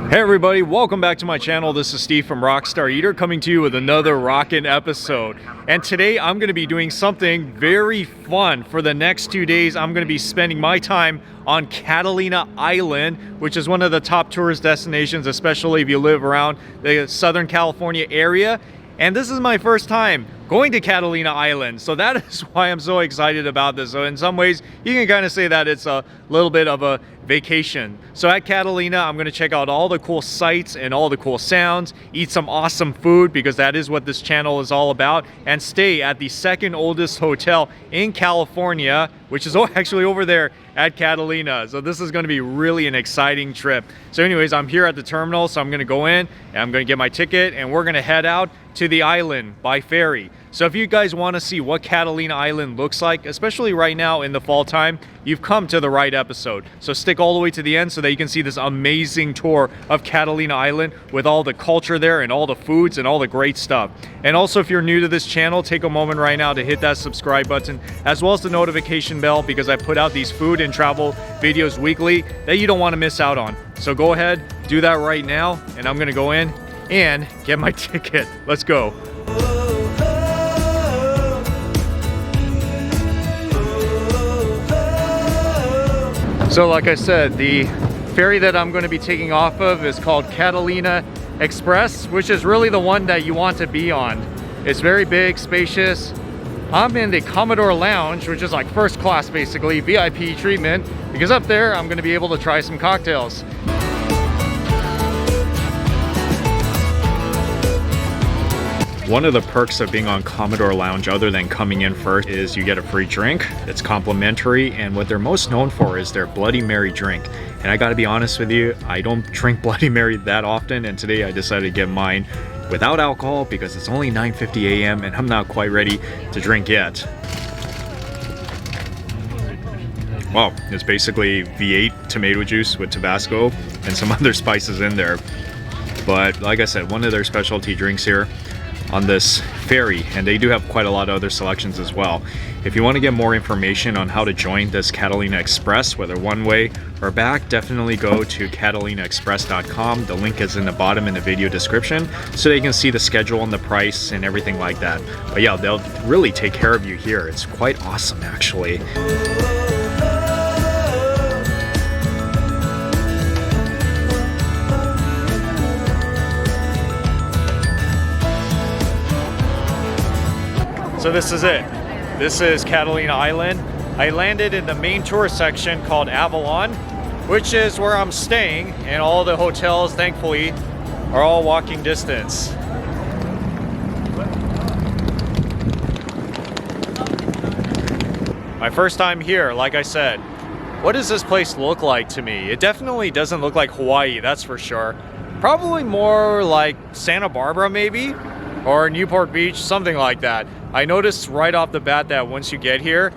Hey everybody, welcome back to my channel. This is Steve from Rockstar Eater coming to you with another rockin' episode. And today I'm going to be doing something very fun. For the next 2 days, I'm going to be spending my time on Catalina Island, which is one of the top tourist destinations, especially if you live around the Southern California area. And this is my first time going to Catalina Island, so that is why I'm so excited about this. So in some ways, you can kind of say that it's a little bit of a vacation. So at Catalina, I'm going to check out all the cool sights and all the cool sounds, eat some awesome food because that is what this channel is all about, and stay at the second oldest hotel in California, which is actually over there at Catalina. So this is going to be really an exciting trip. So anyways, I'm here at the terminal, so I'm going to go in and I'm going to get my ticket and we're going to head out to the island by ferry. So if you guys want to see what Catalina Island looks like, especially right now in the fall time, you've come to the right episode. So stick all the way to the end so that you can see this amazing tour of Catalina Island with all the culture there and all the foods and all the great stuff. And also, if you're new to this channel, take a moment right now to hit that subscribe button as well as the notification bell, because I put out these food and travel videos weekly that you don't want to miss out on. So go ahead, do that right now, and I'm going to go in and get my ticket. Let's go. So like I said, the ferry that I'm going to be taking off of is called Catalina Express, which is really the one that you want to be on. It's very big, spacious. I'm in the Commodore Lounge, which is like first class basically, VIP treatment, because up there I'm going to be able to try some cocktails. One of the perks of being on Commodore Lounge, other than coming in first, is you get a free drink. It's complimentary, and what they're most known for is their Bloody Mary drink. And I gotta be honest with you, I don't drink Bloody Mary that often, and today I decided to get mine without alcohol because it's only 9:50 a.m. and I'm not quite ready to drink yet. Well, it's basically V8 tomato juice with Tabasco and some other spices in there. But like I said, one of their specialty drinks here on this ferry, and they do have quite a lot of other selections as well. If you want to get more information on how to join this Catalina Express, whether one way or back, definitely go to catalinaexpress.com. The link is in the bottom in the video description so you can see the schedule and the price and everything like that. But yeah, they'll really take care of you here. It's quite awesome actually. So this is it. This is Catalina Island. I landed in the main tour section called Avalon, which is where I'm staying, and all the hotels, thankfully, are all walking distance. My first time here, like I said. What does this place look like to me? It definitely doesn't look like Hawaii, that's for sure. Probably more like Santa Barbara maybe, or Newport Beach, something like that. I noticed right off the bat that once you get here,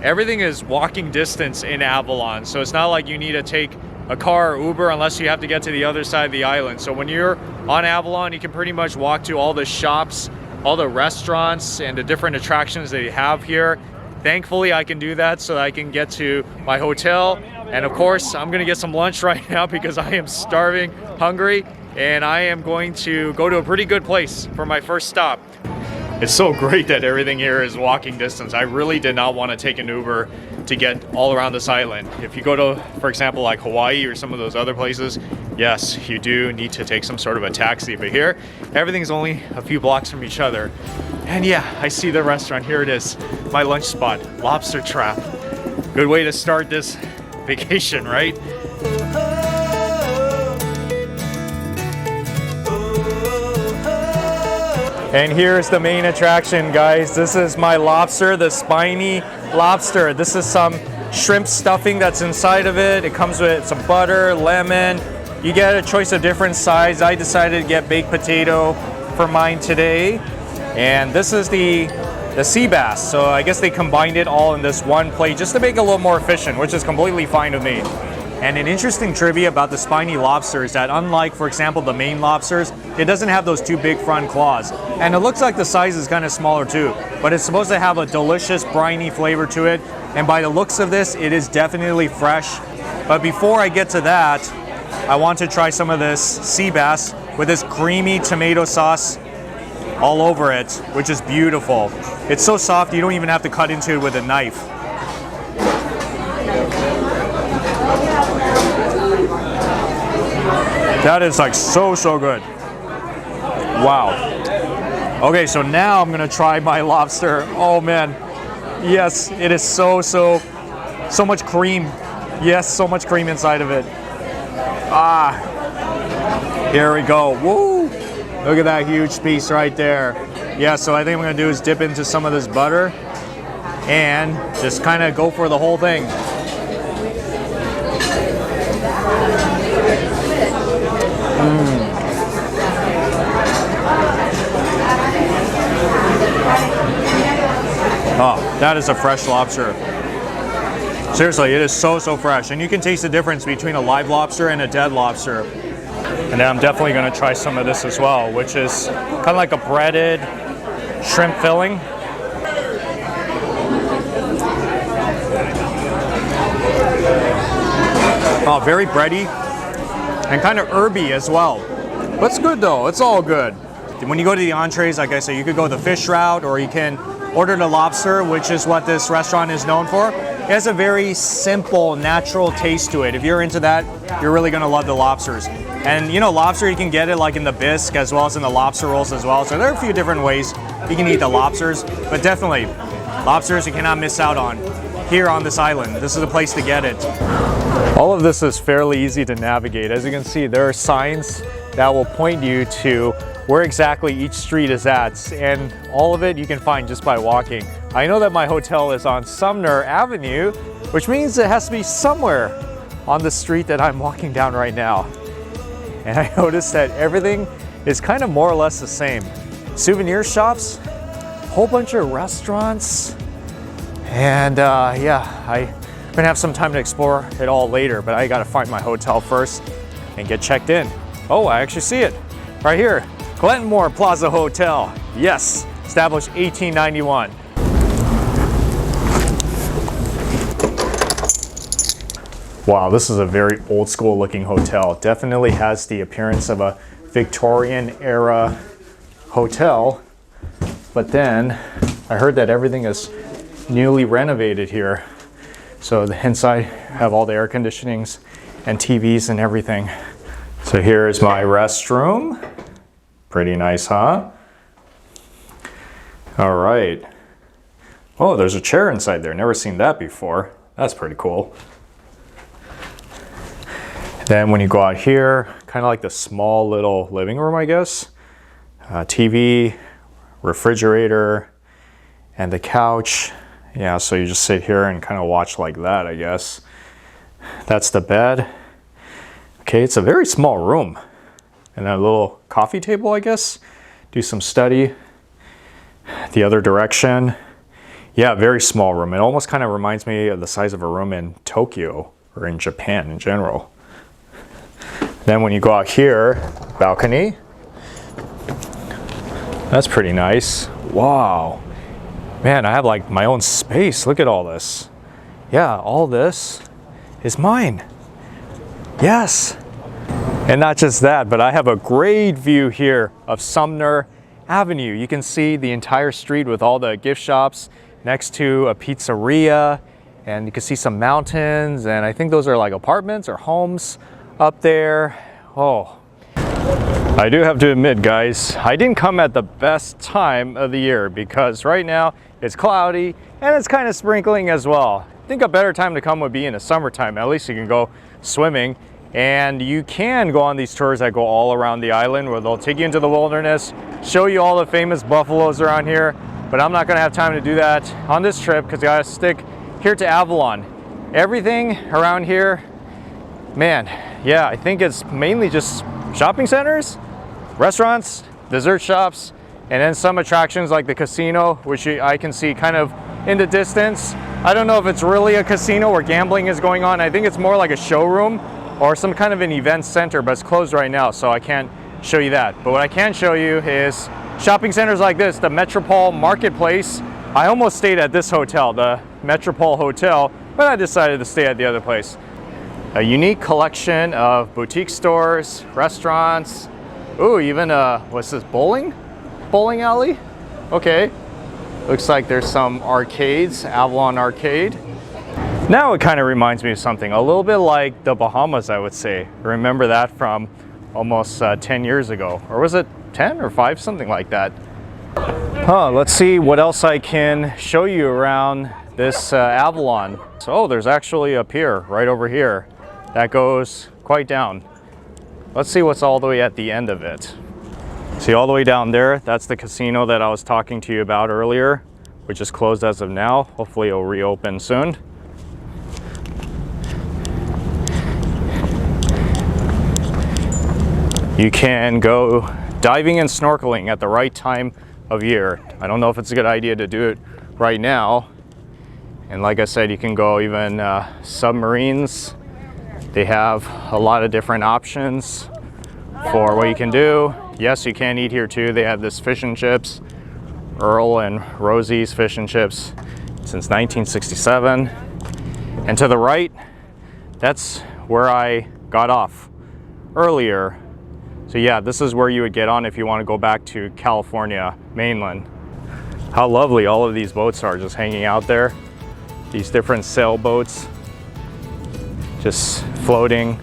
everything is walking distance in Avalon. So it's not like you need to take a car or Uber unless you have to get to the other side of the island. So when you're on Avalon, you can pretty much walk to all the shops, all the restaurants, and the different attractions that you have here. Thankfully, I can do that so that I can get to my hotel. And of course, I'm gonna get some lunch right now because I am starving, hungry, and I am going to go to a pretty good place for my first stop. It's so great that everything here is walking distance. I really did not want to take an Uber to get all around this island. If you go to, for example, like Hawaii or some of those other places, yes, you do need to take some sort of a taxi. But here, everything's only a few blocks from each other. And yeah, I see the restaurant. Here it is, my lunch spot, Lobster Trap. Good way to start this vacation, right? And here's the main attraction, guys. This is my lobster, the Spiny Lobster. This is some shrimp stuffing that's inside of it. It comes with some butter, lemon. You get a choice of different sides. I decided to get baked potato for mine today. And this is the sea bass. So I guess they combined it all in this one plate just to make it a little more efficient, which is completely fine with me. And an interesting trivia about the Spiny Lobster is that unlike, for example, the Maine lobsters, it doesn't have those two big front claws. And it looks like the size is kind of smaller too, but it's supposed to have a delicious briny flavor to it. And by the looks of this, it is definitely fresh. But before I get to that, I want to try some of this sea bass with this creamy tomato sauce all over it, which is beautiful. It's so soft you don't even have to cut into it with a knife. That is like so good. Wow. Okay, so now I'm gonna try my lobster. Oh man, yes, it is so much cream. Yes, so much cream inside of it. Ah, here we go. Woo! Look at that huge piece right there. Yeah, so I think I'm gonna do is dip into some of this butter and just kind of go for the whole thing. Oh, that is a fresh lobster. Seriously, it is so fresh. And you can taste the difference between a live lobster and a dead lobster. And then I'm definitely gonna try some of this as well, which is kind of like a breaded shrimp filling. Oh, very bready and kind of herby as well. But it's good though, it's all good. When you go to the entrees, like I said, you could go the fish route or you can order the lobster, which is what this restaurant is known for. It has a very simple, natural taste to it. If you're into that, you're really gonna love the lobsters. And you know, lobster, you can get it like in the bisque as well as in the lobster rolls as well. So there are a few different ways you can eat the lobsters, but definitely lobsters you cannot miss out on here on this island. This is a place to get it. All of this is fairly easy to navigate. As you can see, there are signs that will point you to where exactly each street is at, and all of it you can find just by walking. I know that my hotel is on Sumner Avenue, which means it has to be somewhere on the street that I'm walking down right now. And I noticed that everything is kind of more or less the same. Souvenir shops, whole bunch of restaurants, and yeah, I'm gonna have some time to explore it all later, but I gotta find my hotel first and get checked in. Oh, I actually see it right here. Glenmore Plaza Hotel. Yes, established 1891. Wow, this is a very old school looking hotel. Definitely has the appearance of a Victorian era hotel. But then I heard that everything is newly renovated here. So the inside have all the air conditionings and TVs and everything. So here's my restroom. Pretty nice, huh? All right. Oh, there's a chair inside there. Never seen that before. That's pretty cool. Then when you go out here, kind of like the small little living room, I guess. TV, refrigerator, and the couch. Yeah, so you just sit here and kind of watch like that, I guess. That's the bed. Okay, it's a very small room. And a little coffee table, I guess. Do some study. The other direction. Yeah, very small room. It almost kind of reminds me of the size of a room in Tokyo or in Japan in general. Then when you go out here, balcony. That's pretty nice. Wow. Man, I have like my own space. Look at all this. Yeah, all this is mine. Yes. And not just that, but I have a great view here of Sumner Avenue. You can see the entire street with all the gift shops next to a pizzeria, and you can see some mountains, and I think those are like apartments or homes up there. Oh, I do have to admit, guys, I didn't come at the best time of the year because right now it's cloudy and it's kind of sprinkling as well. I think a better time to come would be in the summertime. At least you can go swimming. And you can go on these tours that go all around the island where they'll take you into the wilderness, show you all the famous buffaloes around here. But I'm not gonna have time to do that on this trip because I gotta stick here to Avalon. Everything around here, man, yeah, I think it's mainly just shopping centers, restaurants, dessert shops, and then some attractions like the casino, which I can see kind of in the distance. I don't know if it's really a casino where gambling is going on. I think it's more like a showroom or some kind of an event center, but it's closed right now, so I can't show you that. But what I can show you is shopping centers like this, the Metropole Marketplace. I almost stayed at this hotel, the Metropole Hotel, but I decided to stay at the other place. A unique collection of boutique stores, restaurants. Ooh, even what's this, bowling alley? Okay. Looks like there's some arcades, Avalon arcade. Now it kind of reminds me of something, a little bit like the Bahamas, I would say. Remember that from almost 10 years ago. Or was it 10 or 5, something like that. Let's see what else I can show you around this Avalon. So there's actually a pier right over here that goes quite down. Let's see what's all the way at the end of it. See, all the way down there, that's the casino that I was talking to you about earlier, which is closed as of now. Hopefully it'll reopen soon. You can go diving and snorkeling at the right time of year. I don't know if it's a good idea to do it right now. And like I said, you can go even submarines. They have a lot of different options for what you can do. Yes, you can eat here too. They have this fish and chips, Earl and Rosie's fish and chips since 1967. And to the right, that's where I got off earlier. So yeah, this is where you would get on if you want to go back to California mainland. How lovely all of these boats are just hanging out there. These different sailboats just floating.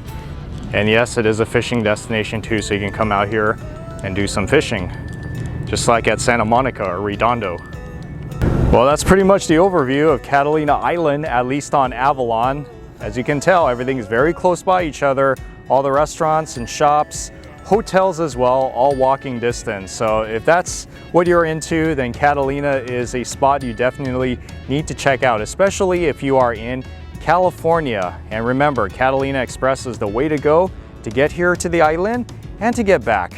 And yes, it is a fishing destination too, so you can come out here and do some fishing, just like at Santa Monica or Redondo. Well, that's pretty much the overview of Catalina Island, at least on Avalon. As you can tell, everything is very close by each other. All the restaurants and shops, hotels as well, all walking distance. So if that's what you're into, then Catalina is a spot you definitely need to check out, especially if you are in California. And remember, Catalina Express is the way to go to get here to the island and to get back.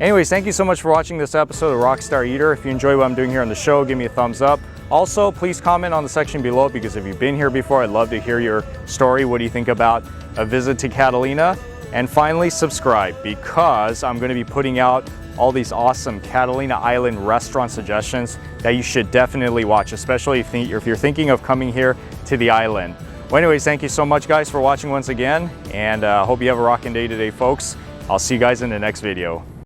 Anyways, thank you so much for watching this episode of Rockstar Eater. If you enjoy what I'm doing here on the show, give me a thumbs up. Also, please comment on the section below, because if you've been here before, I'd love to hear your story. What do you think about a visit to Catalina? And finally, subscribe, because I'm going to be putting out all these awesome Catalina Island restaurant suggestions that you should definitely watch, especially if you're thinking of coming here to the island. Well, anyways, thank you so much, guys, for watching once again, and hope you have a rocking day today, folks. I'll see you guys in the next video.